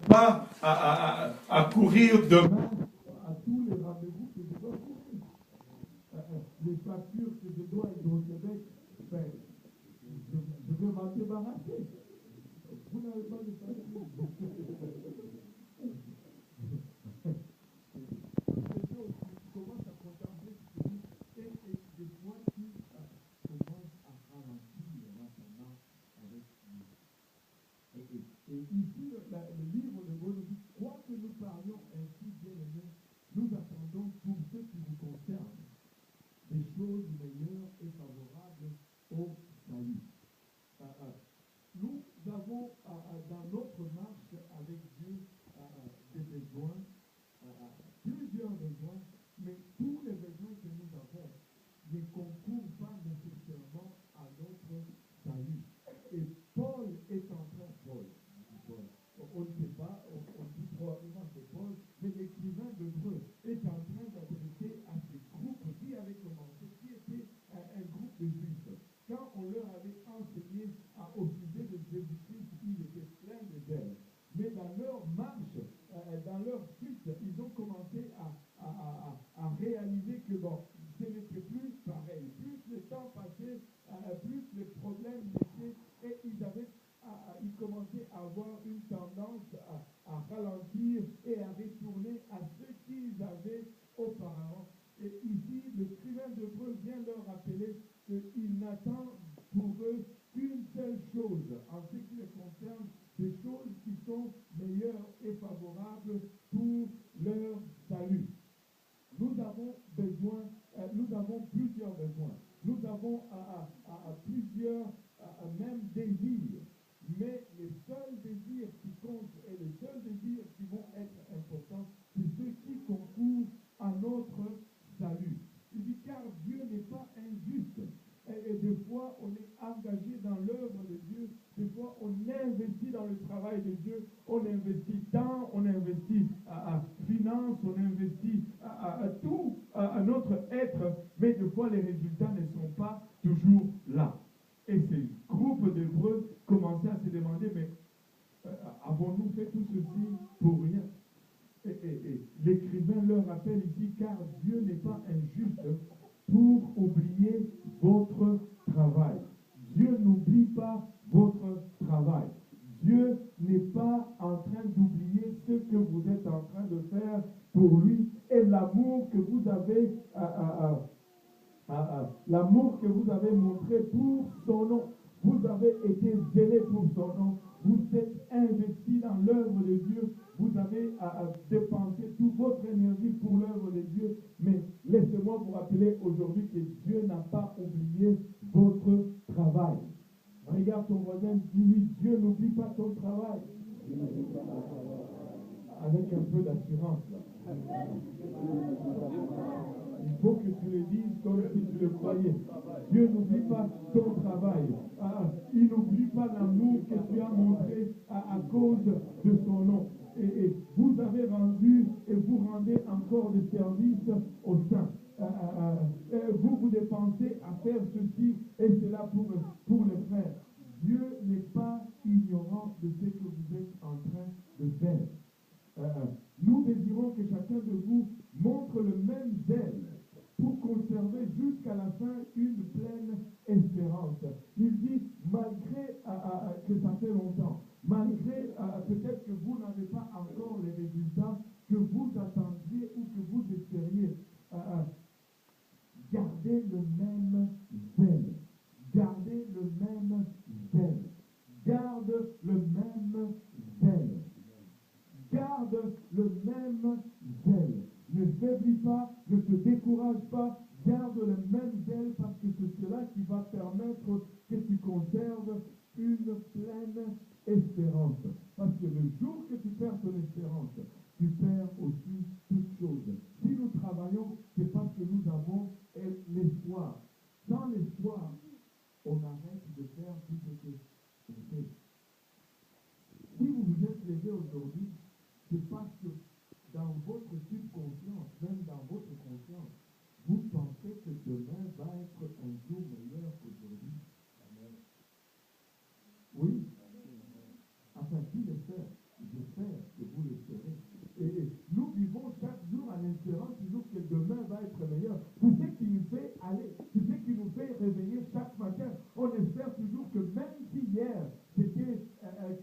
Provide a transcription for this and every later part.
pas à courir demain à tous les rendez-vous que je dois courir. Les factures que je dois être au Québec, ben, je vais m'en débarrasser. Vous n'avez pas de facture. Tu commences à contempler ce que tu dis, et des fois tu commences à ralentir maintenant avec lui. Et ici, le livre de Mots nous dit, quoi que nous parlions ainsi, bien-aimés, nous attendons pour ce qui vous concerne des choses meilleures et favorables au salut. Nous avons dans notre marche avec Dieu des besoins, plusieurs besoins, mais tous les besoins que nous avons ne concourent pas nécessairement à notre salut. Et Paul est en train, on ne sait pas, on dit probablement c'est Paul, mais l'écrivain d'Hébreux est en train d'adresser à ces groupes qui avaient commencé, qui étaient un groupe de juifs. Quand on leur avait enseigné au sujet de Jésus-Christ, ils étaient pleins de zèle. Mais dans leur marche, dans leur fuite, ils ont commencé à réaliser que bon, ce n'était plus pareil. Plus le temps passait, plus les problèmes étaient, et ils commençaient à avoir une tendance à ralentir et à retourner à ce qu'ils avaient auparavant. Et ici, l'écrivain d'Hébreux vient leur rappeler qu'il n'attend pour eux qu'une seule chose, en ce qui les concerne, des choses qui sont meilleures et favorables pour leur salut. Nous avons besoin, nous avons plusieurs besoins. Nous avons plusieurs même désirs. Mais les seuls désirs qui comptent et les seuls désirs qui vont être importants, c'est ceux qui concourent à notre salut. Il dit car Dieu n'est pas injuste. Et des fois, on est engagé dans l'œuvre de Dieu. Des fois, on investit dans le travail de Dieu. On investit temps, on investit finance, on investit tout à notre être. Mais des fois, les résultats ne sont pas toujours là. Et ces groupes d'Hébreux commençaient à se demander, mais avons-nous fait tout ceci pour rien? Et l'écrivain leur rappelle ici, car Dieu n'est pas injuste pour oublier votre travail. Dieu n'oublie pas votre travail. Dieu n'est pas en train d'oublier ce que vous êtes en train de faire pour lui et l'amour que vous avez l'amour que vous avez montré pour son nom. Vous avez été zélé pour son nom. Vous êtes investi dans l'œuvre de Dieu. Vous avez dépensé toute votre énergie pour l'œuvre de Dieu. Mais laissez-moi vous rappeler aujourd'hui que Dieu n'a pas oublié votre travail. Regarde ton voisin, dis-lui, Dieu n'oublie pas ton travail. Avec un peu d'assurance là. Il faut que tu le dises comme si tu le croyais. Dieu n'oublie pas ton travail. Il n'oublie pas l'amour que tu as montré à cause de son nom. Et vous avez rendu et vous rendez encore des services aux saints. Vous dépensez à faire ceci et cela pour les frères. Dieu n'est pas ignorant de ce que vous êtes en train de faire. Nous désirons que chacun de vous montre le même zèle pour conserver jusqu'à la fin une pleine espérance. Il dit, malgré que ça fait longtemps, malgré peut-être que vous n'avez pas encore les résultats que vous attendiez ou que vous espériez, gardez le même zèle. Gardez le même zèle. Garde le même zèle. Garde le même zèle. Ne faiblis pas, ne te décourage pas, garde le même zèle parce que c'est cela qui va permettre que tu conserves une pleine espérance. Parce que le jour que tu perds ton espérance, tu perds aussi toutes choses. Si nous travaillons, c'est parce que nous avons l'espoir. Sans l'espoir, on arrête de faire tout ce que on fait. Si vous vous êtes levé aujourd'hui, c'est parce que dans votre subconscience, même dans votre conscience, vous pensez que demain va être un jour meilleur qu'aujourd'hui. Oui. Enfin, qui l'espère? J'espère que hier c'était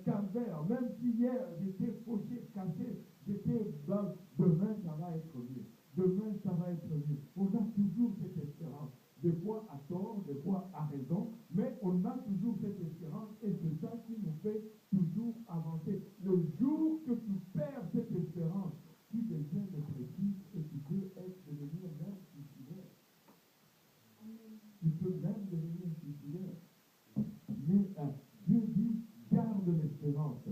calvaire, même si hier j'étais fauché, cassé, j'étais blanc, demain ça va être mieux. Demain ça va être mieux. On a toujours cette espérance. Des fois à tort, des fois à raison, mais on a toujours cette espérance et c'est ça qui nous fait toujours avancer. Le jour que tu perds cette espérance, tu deviens dépressif et tu peux devenir même suicidaire. Tu peux même devenir suicidaire. Mais Dieu dit, garde l'espérance,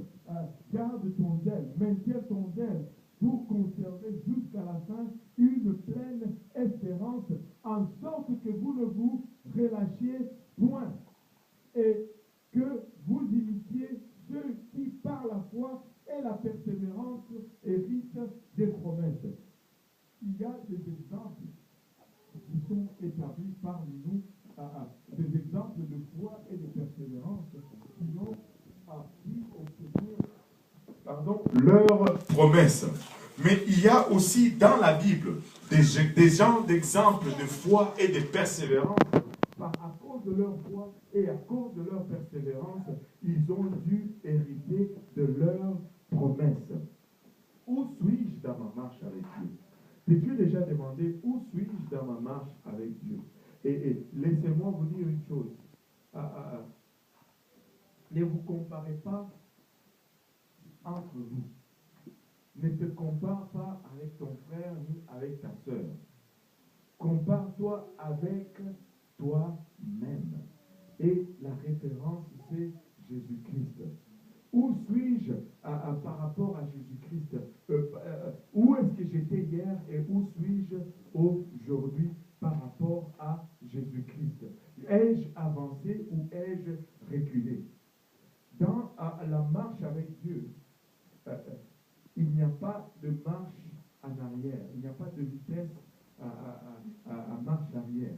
garde ton zèle, maintiens ton zèle pour conserver jusqu'à la fin une pleine espérance, en sorte que vous ne vous relâchiez point et que vous imitiez ceux qui, par la foi et la persévérance, héritent des promesses. Il y a des exemples qui sont établis parmi nous, des exemples de foi et de persévérance qui ont obtenu leurs promesses. Mais il y a aussi dans la Bible des gens d'exemples de foi et de persévérance. À cause de leur foi et à cause de leur persévérance, ils ont dû hériter de leurs promesses. Où suis-je dans ma marche avec Dieu? T'es-tu déjà demandé où suis-je dans ma marche avec Dieu? Et laissez-moi vous dire une chose. Ne vous comparez pas entre vous. Ne te compare pas avec ton frère ni avec ta sœur. Compare-toi avec toi-même. Et la référence, c'est Jésus-Christ. Où suis-je par rapport à Jésus-Christ? Où est-ce que j'étais hier et où suis-je aujourd'hui par rapport à Jésus-Christ? Ai-je avancé ou ai-je reculé? Dans la marche avec Dieu, il n'y a pas de marche en arrière, il n'y a pas de vitesse à marche arrière.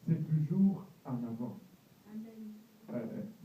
C'est toujours en avant.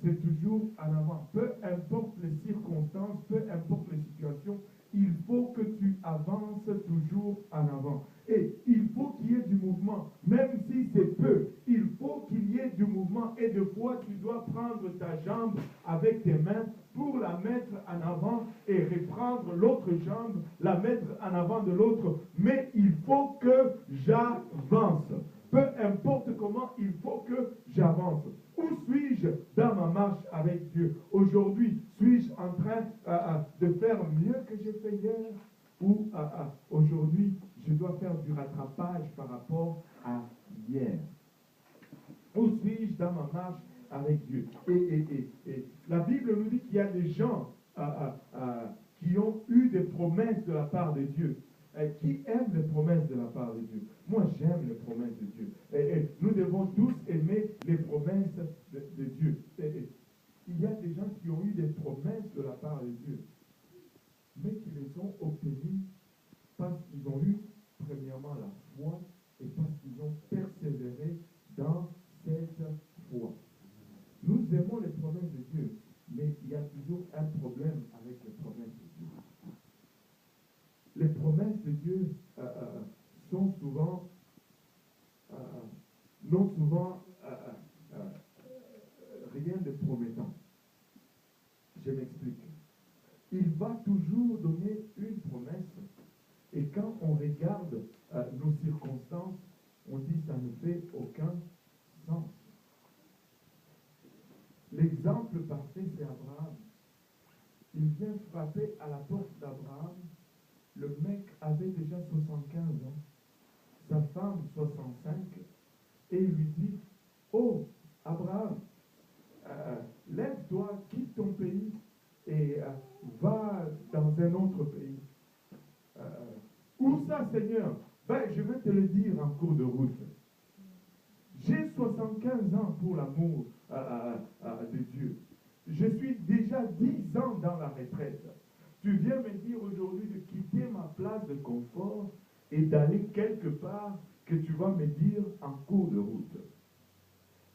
C'est toujours en avant. Peu importe les circonstances, peu importe les situations, il faut que tu avances toujours en avant. Et il faut qu'il y ait du mouvement, même si c'est peu. Il faut qu'il y ait du mouvement. Et de fois, tu dois prendre ta jambe avec tes mains pour la mettre en avant et reprendre l'autre jambe, la mettre en avant de l'autre. Mais il faut que j'avance. Peu importe comment, il faut que j'avance. Où suis-je dans ma marche avec Dieu? Aujourd'hui, suis-je en train de faire mieux que j'ai fait hier? Ou aujourd'hui, je dois faire du rattrapage par rapport à hier? Où suis-je dans ma marche avec Dieu? Et la Bible nous dit qu'il y a des gens qui ont eu des promesses de la part de Dieu. Qui aime les promesses de la part de Dieu? Moi, j'aime les promesses de Dieu. Et nous devons tous aimer les promesses de Dieu. Il y a des gens qui ont eu des promesses de la part de Dieu, mais qui les ont obtenues parce qu'ils ont eu, premièrement, la foi et parce qu'ils ont persévéré dans cette foi. Nous aimons les promesses de Dieu, mais il y a toujours un problème avec les promesses de Dieu. Les promesses de Dieu sont souvent, non souvent, rien de promettant. Je m'explique. Il va toujours donner une promesse, et quand on regarde nos circonstances, on dit ça ne fait aucun sens. L'exemple parfait, c'est Abraham. Il vient frapper à la porte d'Abraham. Le mec avait déjà 75 ans, sa femme 65, et il lui dit, oh, Abraham, lève-toi, quitte ton pays et va dans un autre pays. Où ça, Seigneur? Ben, je vais te le dire en cours de route. J'ai 75 ans pour l'amour de Dieu. Je suis déjà 10 ans dans la retraite. Tu viens me dire aujourd'hui de quitter ma place de confort et d'aller quelque part que tu vas me dire en cours de route.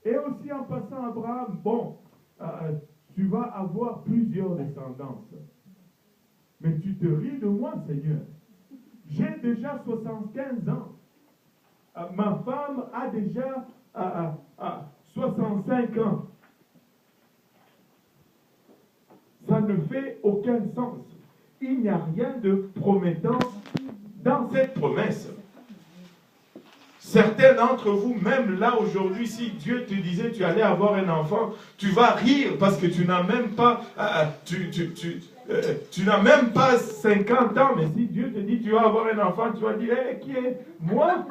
Et aussi en passant, Abraham, bon, tu vas avoir plusieurs descendances. Mais tu te ris de moi, Seigneur. J'ai déjà 75 ans. Ma femme a déjà 65 ans. ne fait aucun sens. Il n'y a rien de promettant dans cette promesse. Certains d'entre vous, même là aujourd'hui, si Dieu te disait tu allais avoir un enfant, tu vas rire parce que tu n'as même pas, tu n'as même pas 50 ans, mais si Dieu te dit tu vas avoir un enfant, tu vas dire, hey, qui est moi?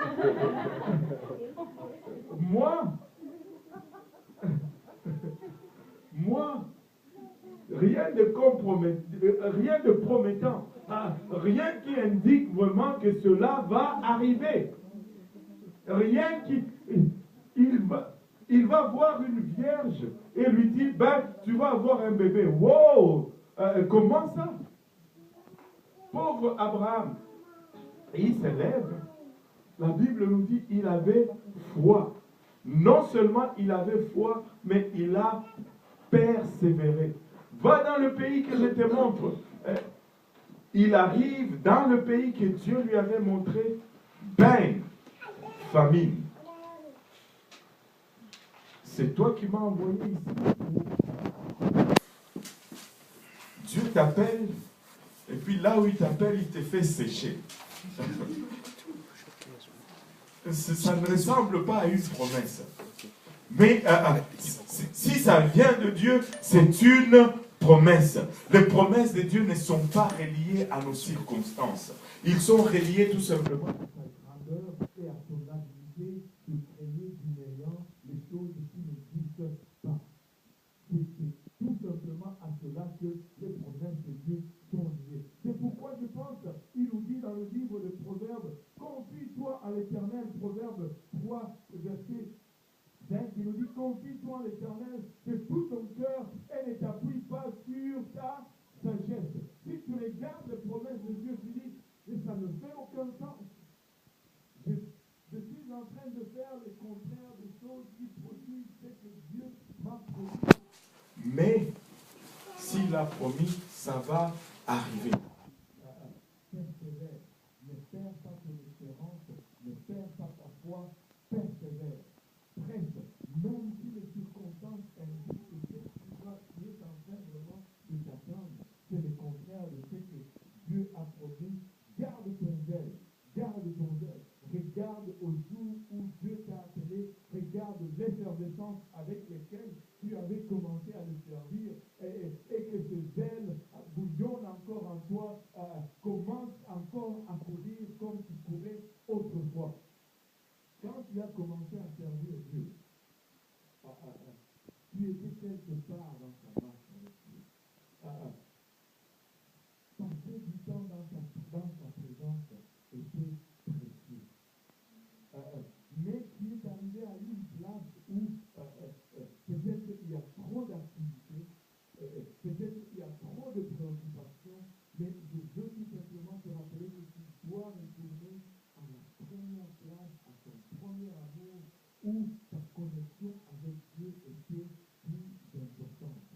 Moi? Moi? Rien de promettant, rien qui indique vraiment que cela va arriver. Rien qui... Il va voir une vierge et lui dit, ben, tu vas avoir un bébé. Wow! Comment ça? Pauvre Abraham. Et il se lève. La Bible nous dit, il avait foi. Non seulement il avait foi, mais il a persévéré. Va dans le pays que je te montre. Il arrive dans le pays que Dieu lui avait montré. Ben, famine. C'est toi qui m'as envoyé ici. Dieu t'appelle, et puis là où il t'appelle, il te fait sécher. Ça ne ressemble pas à une promesse. Mais si ça vient de Dieu, c'est une promesse. Les promesses de Dieu ne sont pas reliées à nos circonstances. Ils sont reliés tout simplement à sa grandeur et à son habilité de créer du néant les choses qui n'existent pas. C'est tout simplement à cela que les promesses de Dieu sont liées. C'est pourquoi je pense, il nous dit dans le livre de Proverbes, confie-toi à l'Éternel, Proverbe 3, verset 5, il nous dit, confie-toi à l'Éternel de tout ton cœur et ne t'appuie pas sur ta sagesse. Si tu regardes les promesses de Dieu, tu dis, mais ça ne fait aucun sens. Je suis en train de faire le contraire des choses qui produisent ce que Dieu m'a promis. Mais s'il a promis, ça va arriver. Persévère. Ne perds pas ton espérance, ne perds pas ta foi, persévère. Presse, même si les circonstances indiquent que ce qui est en train vraiment de t'attendre, c'est le contraire de ce que Dieu a promis. Garde ton zèle, garde ton zèle. Regarde au jour où Dieu t'a appelé, regarde l'effervescence avec laquelle tu avais commencé à le servir et que ce zèle bouillonne encore en toi, commence encore à courir comme tu courais autrefois. Quand tu as commencé à servir Dieu, tu étais quelque part dans ta marche avec Dieu. Passer du temps dans sa présence était précieux. Mais tu es arrivé à une place où peut-être il y a trop d'activités, peut-être il y a trop de préoccupations, mais je veux tout simplement te rappeler que tu dois retourner à la première place, à ton premier amour, où ta connexion avec Dieu était plus importante.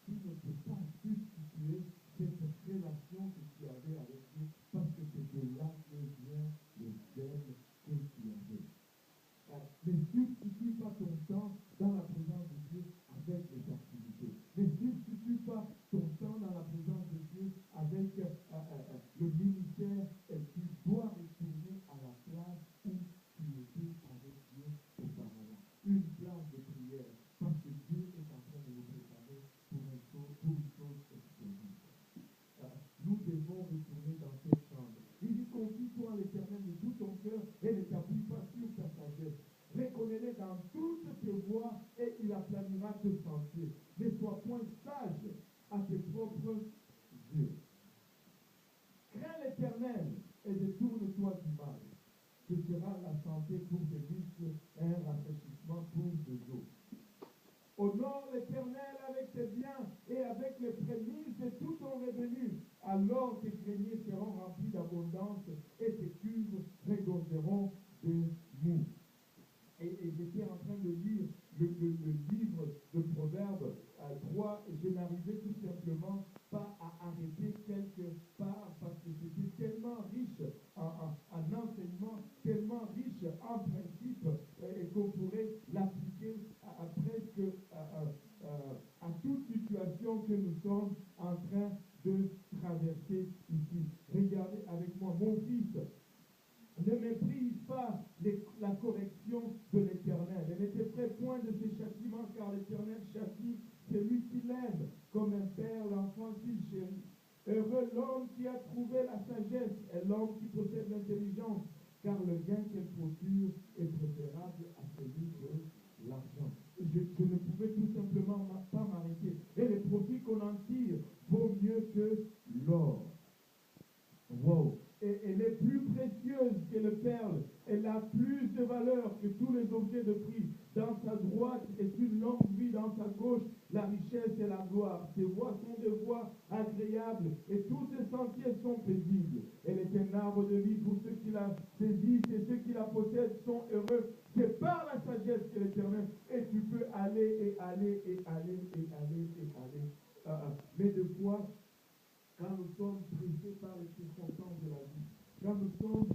Tu ne peux pas substituer cette relation que tu avais avec Dieu, parce que c'est de là que vient le zèle que tu avais. Ne substitue pas ton temps dans la présence de Dieu avec les activités. Ne substitue pas ton temps dans la présence de Dieu avec le ministère. Tu dois retourner à la place où tu étais avec Dieu auparavant. Une place de prière, parce que Dieu est en train de nous préparer pour une chose explosive. Nous devons retourner dans cette chambre. Il dit, confie-toi à l'Éternel de tout ton cœur et ne t'appuie pas sur ta sagesse. Reconnais-les dans toutes tes voies et il aplanira tes sentiers. Ne sois point sage à tes propres yeux. Crains l'Éternel et détourne-toi du mal. Ce sera la santé pour tes muscles et un rafraîchissement pour tes os. Honore l'Éternel avec tes biens et avec les prémices de tout ton revenu. Alors tes greniers seront remplis d'abondance et tes cuves regorgeront de mou. Et j'étais en train de lire le livre de Proverbes 3 et je n'arrivais tout simplement pas à arrêter quelque part parce que c'était tellement riche en enseignement, tellement riche en principe et qu'on pourrait l'appliquer à presque à toute situation situation que nous sommes en train de traverser ici. Regardez avec moi, mon fils, ne méprise pas la correction de l'Éternel. Et n'était près point de ses châtiments, car l'Éternel châtie celui qui l'aime, comme un père l'enfant qu'il chérit. Heureux l'homme qui a trouvé la sagesse et l'homme qui possède l'intelligence, car le gain qu'elle procure est préférable à celui de l'argent. Je ne pouvais tout simplement pas m'arrêter. Et les profits qu'on en tire vaut mieux que l'or. Wow. Et elle est plus précieuse que le perle. Elle a plus de valeur que tous les objets de prix. Dans sa droite est une longue vie, dans sa gauche la richesse et la gloire. Ses voies sont des voies agréables et tous ses sentiers sont paisibles. Elle est un arbre de vie pour ceux qui la saisissent et ceux qui la possèdent sont heureux. C'est par la sagesse que l'Éternel. Et tu peux aller et aller et aller et aller et aller. Mais de quoi quand nous sommes pressés par les circonstances de la vie, quand nous sommes